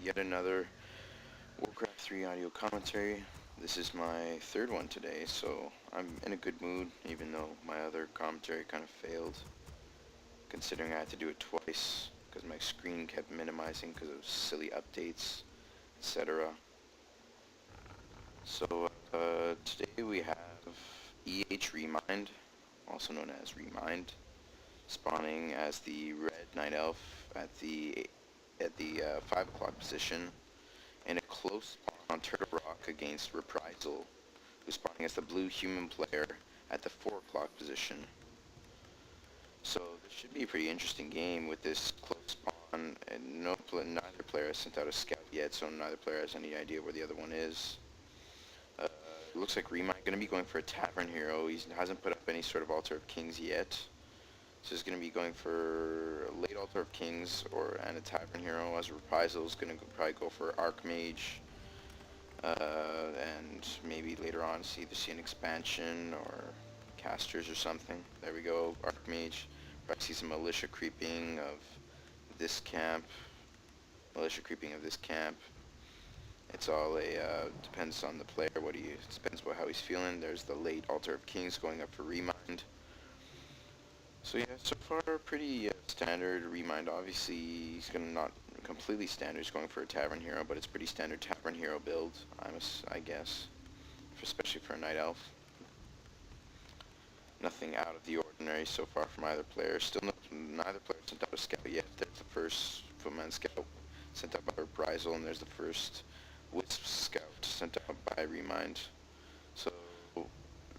yet another Warcraft 3 audio commentary. This is my third one today, so I'm in a good mood, even though my other commentary kind of failed, considering I had to do it twice, because my screen kept minimizing because of silly updates, etc. So, today we have Remind, also known as Remind, spawning as the red night elf at the 5 o'clock position, in a close spawn on Turtle Rock against Reprisal, who's spawning as the blue human player at the 4 o'clock position. So this should be a pretty interesting game with this close spawn, and neither player has sent out a scout yet, so neither player has any idea where the other one is. It looks like Remind going to be going for a Tavern Hero. He hasn't put up any sort of Altar of Kings yet. So he's going to be going for a late Altar of Kings and a Tavern Hero, as Reprisal is going to probably go for Archmage, and maybe later on either see an expansion or casters or something. There we go, Archmage. Probably see some militia creeping of this camp. It's all depends on the player, depends on how he's feeling. There's the late Altar of Kings going up for Remind. So yeah, so far pretty standard Remind. Obviously, he's gonna not completely standard. He's going for a Tavern Hero, but it's pretty standard Tavern Hero build, I guess, especially for a Night Elf. Nothing out of the ordinary so far from either player. Still neither player sent out a scout yet. There's the first Footman scout sent out by Reprisal, and there's the first Wisp scout sent out by Remind. So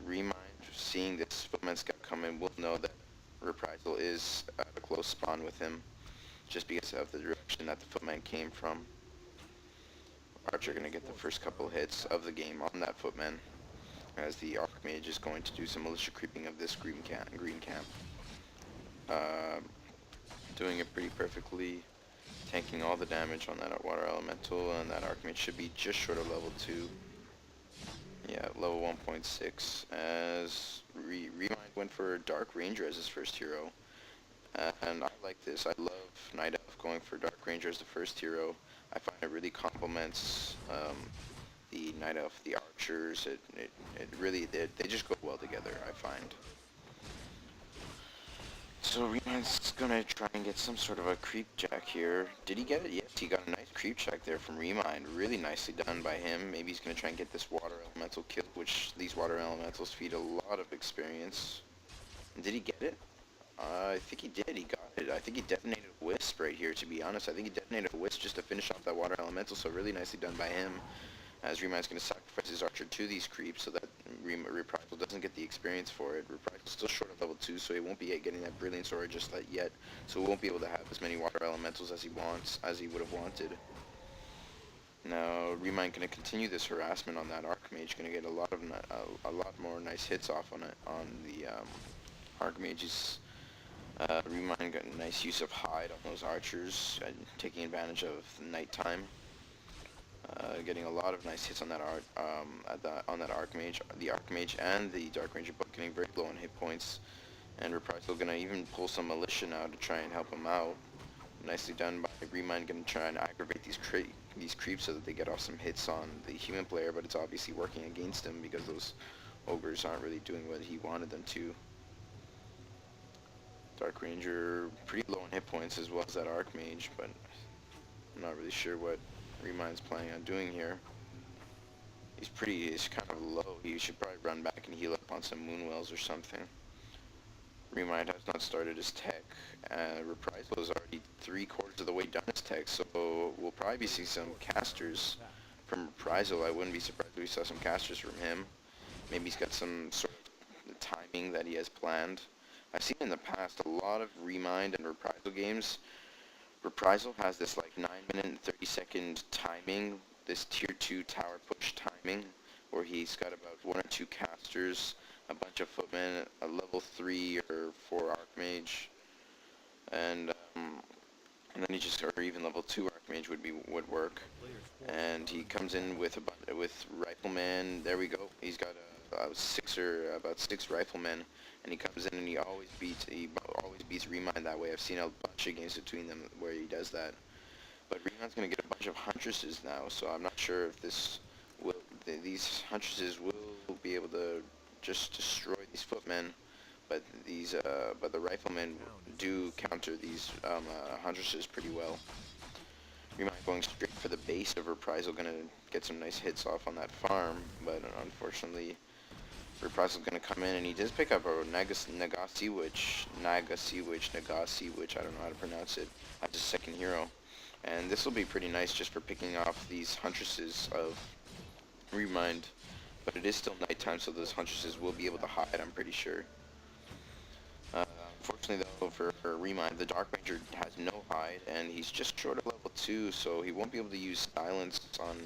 Remind, seeing this Footman scout come in, will know that Reprisal is at a close spawn with him, just because of the direction that the Footman came from. Archer going to get the first couple hits of the game on that Footman, as the Archmage is going to do some militia creeping of this green camp. Doing it pretty perfectly, tanking all the damage on that Water Elemental, and that Archmage should be just short of level 2. Yeah, level 1.6, as Remind went for Dark Ranger as his first hero. And I like this. I love Night Elf going for Dark Ranger as the first hero. I find it really complements the Night Elf, the Archers. It really, they just go well together, I find. So Remind's gonna try and get some sort of a creep jack here. Did he get it? Yes, he got a nice creep jack there from Remind. Really nicely done by him. Maybe he's gonna try and get this Water Elemental kill, which these Water Elementals feed a lot of experience. And did he get it? I think he did. He got it. I think he detonated a Wisp right here, to be honest. I think he detonated a Wisp just to finish off that Water Elemental, so really nicely done by him. As Remind's going to sacrifice his Archer to these creeps so that Reprisal doesn't get the experience for it. Reprisal's still short of level 2, so he won't be getting that Brilliance Aura just yet. So he won't be able to have as many Water Elementals as he would have wanted. Now, Remind going to continue this harassment on that Archmage. Going to get a lot more nice hits off on it on the Archmage's. Remind got a nice use of hide on those Archers, taking advantage of nighttime. Getting a lot of nice hits on that Archmage. The Archmage and the Dark Ranger both getting very low on hit points, and Reprisal gonna even pull some militia now to try and help him out. Nicely done by Remind, gonna try and aggravate these creeps so that they get off some hits on the human player, but it's obviously working against him because those ogres aren't really doing what he wanted them to. Dark Ranger pretty low on hit points as well as that Archmage, but I'm not really sure what Remind's planning on doing here. He's kind of low. He should probably run back and heal up on some Moonwells or something. Remind has not started his tech. Reprisal is already 3/4 of the way done his tech, so we'll probably see some casters from Reprisal. I wouldn't be surprised if we saw some casters from him. Maybe he's got some sort of timing that he has planned. I've seen in the past a lot of Remind and Reprisal games. Reprisal has this like 9-minute and 30-second timing, this tier 2 tower push timing, where he's got about 1 or 2 casters, a bunch of footmen, a level 3 or 4 Archmage, and then he just, or even level 2 Archmage would work. And he comes in with Rifleman. There we go. He's got about 6 Riflemen, and he comes in and he always beats Remind that way. I've seen a bunch of games between them where he does that. But Remind's gonna get a bunch of Huntresses now, so I'm not sure if these Huntresses will be able to just destroy these footmen. But but the riflemen do counter these Huntresses pretty well. Remind going straight for the base of Reprisal, gonna get some nice hits off on that farm, but unfortunately Reprisal's gonna come in, and he does pick up a Nagasi Witch, I don't know how to pronounce it, as his second hero. And this will be pretty nice just for picking off these Huntresses of Remind. But it is still nighttime, so those Huntresses will be able to hide, I'm pretty sure. Unfortunately though, for Remind, the Dark Ranger has no hide, and he's just short of level 2, so he won't be able to use silence on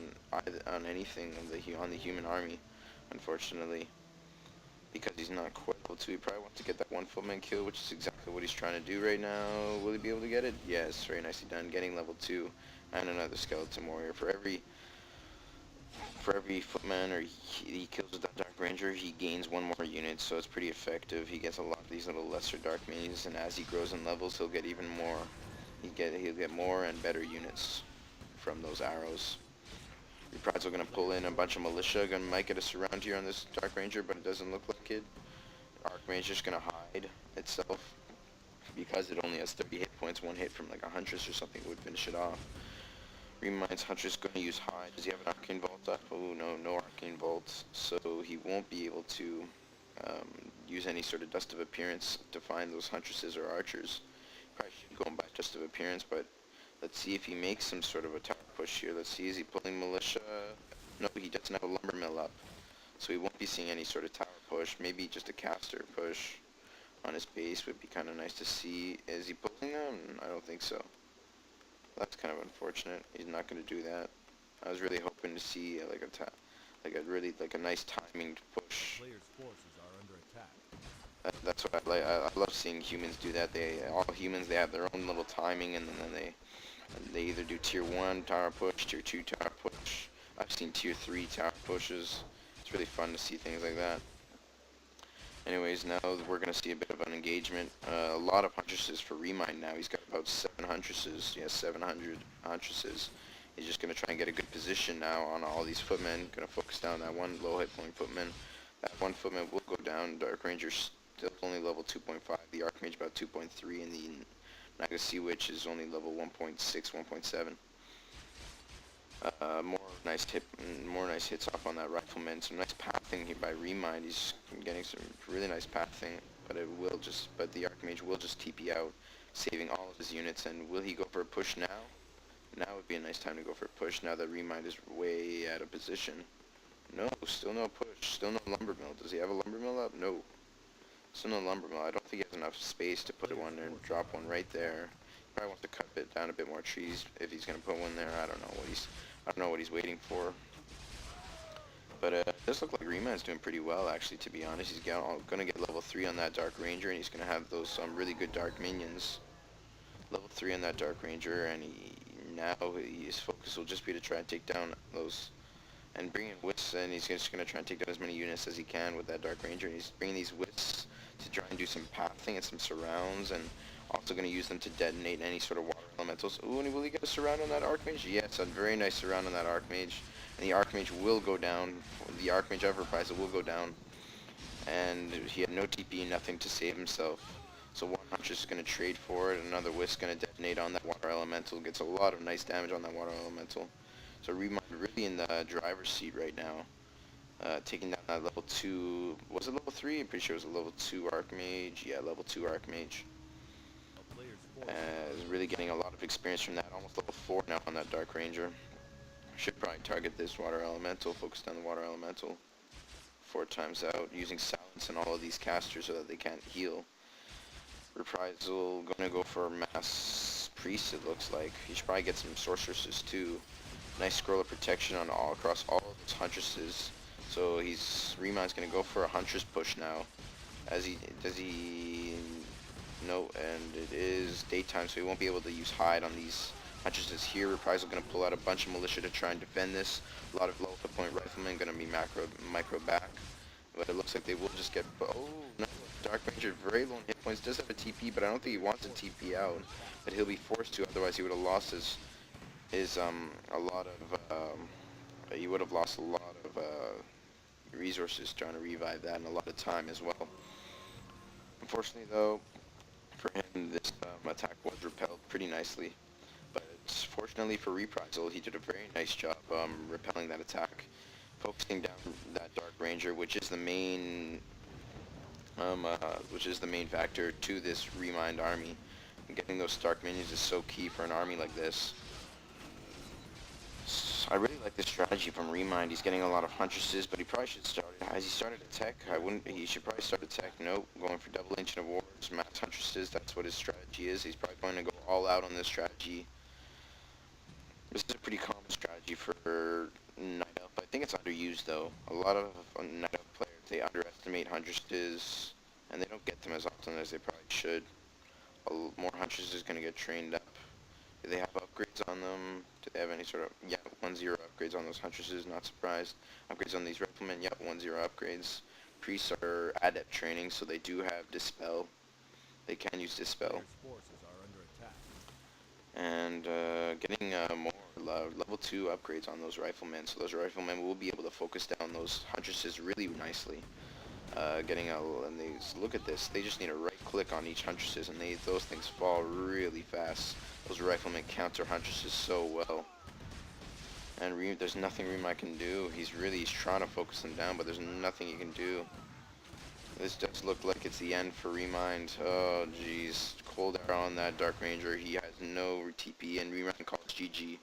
anything on the human army, unfortunately. Because he's not quite level 2, he probably wants to get that one footman kill, which is exactly what he's trying to do right now. Will he be able to get it? Yes, very nicely done, getting level 2, and another skeleton warrior. For every footman he kills with that Dark Ranger, he gains one more unit, so it's pretty effective. He gets a lot of these little lesser Dark Minions, and as he grows in levels, he'll get even more. He'll get more and better units from those arrows. Reprisal gonna pull in a bunch of militia, might get a surround here on this Dark Ranger, but it doesn't look like it. Archmage just gonna hide itself because it only has 30 hit points. One hit from like a Huntress or something would finish it off. Remind's Huntress gonna use hide. Does he have an Arcane Vault up? Oh no, no Arcane Vault, so he won't be able to use any sort of Dust of Appearance to find those Huntresses or Archers. Probably should go and buy Dust of Appearance, but let's see if he makes some sort of a tower push here. Let's see, is he pulling militia? No, he doesn't have a lumber mill up, so he won't be seeing any sort of tower push. Maybe just a caster push on his base would be kind of nice to see. Is he pulling them? I don't think so. That's kind of unfortunate. He's not going to do that. I was really hoping to see like a nice timing push. Players' forces are under attack. That's what I like. I love seeing humans do that. All humans, they have their own little timing, and then they either do tier 1 tower push, tier 2 tower push. I've seen tier 3 tower pushes. It's really fun to see things like that. Anyways, now we're going to see a bit of an engagement. A lot of Huntresses for Remind now. He's got about 7 Huntresses. Yes, 700 Huntresses. He's just going to try and get a good position now on all these footmen. Going to focus down that one low hit point footman. That one footman will go down. Dark Ranger still only level 2.5. The Archmage about 2.3, and the Nagasi Witch is only level 1.6, 1.7. More nice hits off on that rifleman. Some nice pathing here by Remind. He's getting some really nice pathing, but the Archmage will just TP out, saving all of his units. And will he go for a push now? Now would be a nice time to go for a push. Now that Remind is way out of position. No, still no push. Still no lumber mill. Does he have a lumber mill up? No. Still no lumber mill. I don't think he has enough space to put one there and drop one right there. Probably wants to cut it down a bit more trees if he's gonna put one there. I don't know what he's waiting for. But it does look like Remind's doing pretty well, actually, to be honest. He's gonna get level 3 on that Dark Ranger, and he's gonna have those really good Dark Minions. Level 3 on that Dark Ranger, and his focus will just be to try and take down those and bring in Wisps, and he's just gonna try and take down as many units as he can with that Dark Ranger. And he's bringing these Wisps to try and do some pathing and some surrounds, and also going to use them to detonate any sort of water elementals. Ooh, and will he get a surround on that Archmage? Yes, a very nice surround on that Archmage. And the Archmage will go down. The Archmage of Reprisal will go down. And he had no TP, nothing to save himself. So one Huntress is going to trade for it. Another Wisp going to detonate on that water elemental. Gets a lot of nice damage on that water elemental. So Remind really in the driver's seat right now. Taking down that level 2. Was it level 3? I'm pretty sure it was a level 2 Archmage. Yeah, level 2 Archmage. Is really getting a lot of experience from that. Almost level 4 now on that Dark Ranger. Should probably target this water elemental, focus on the water elemental 4 times out, using silence on all of these casters so that they can't heal. Reprisal gonna go for mass priest, it looks like. He should probably get some sorceresses too. Nice scroll of protection on across all of his Huntresses. So Remind's gonna go for a Huntress push now. Does he no, and it is daytime, so he won't be able to use hide on these Huntresses here. Reprisal going to pull out a bunch of militia to try and defend this. A lot of low hit point riflemen going to be micro back. But it looks like they will just get... Oh, no. Dark Ranger, very low in hit points. Does have a TP, but I don't think he wants a TP out. But he'll be forced to, otherwise he would have lost his is a lot of he would have lost a lot of resources trying to revive that and a lot of time as well. Unfortunately though, for him this attack was repelled pretty nicely, but fortunately for Reprisal, he did a very nice job repelling that attack, focusing down that Dark Ranger, which is the main factor to this Remind army. And getting those Stark minions is so key for an army like this. I really like this strategy from Remind. He's getting a lot of Huntresses, but he probably should start. Has he started a tech? He should probably start a tech. Nope. Going for double Ancient of Wars, mass Huntresses. That's what his strategy is. He's probably going to go all out on this strategy. This is a pretty common strategy for Night Elf. I think it's underused though. A lot of Night Elf players, they underestimate Huntresses, and they don't get them as often as they probably should. More Huntresses is going to get trained up. Do they have upgrades on them? Do they have any sort of, yeah, 1-0 upgrades on those Huntresses, not surprised. Upgrades on these Riflemen, yep, 1-0 upgrades. Priests are adept training, so they do have Dispel. They can use Dispel. Player's forces are under attack. And getting more level 2 upgrades on those Riflemen, so those Riflemen will be able to focus down those Huntresses really nicely. And look at this, they just need a right click on each Huntresses, and those things fall really fast. Those Riflemen counter Huntresses so well. And there's nothing Remind can do. He's trying to focus them down, but there's nothing he can do. This does look like it's the end for Remind. Oh jeez, cold arrow on that Dark Ranger. He has no TP, and Remind calls GG.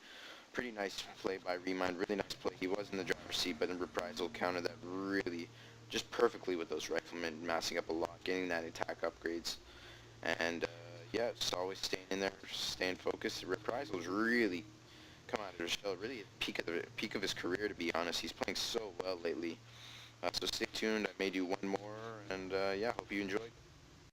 Pretty nice play by Remind, really nice play. He was in the driver's seat, but in Reprisal countered that really just perfectly with those Riflemen, massing up a lot, getting that attack upgrades. And yeah, just always staying in there, staying focused. Reprisal was really come out of his shell, really at the peak of his career, to be honest. He's playing so well lately. So stay tuned. I may do one more, and yeah, hope you enjoyed.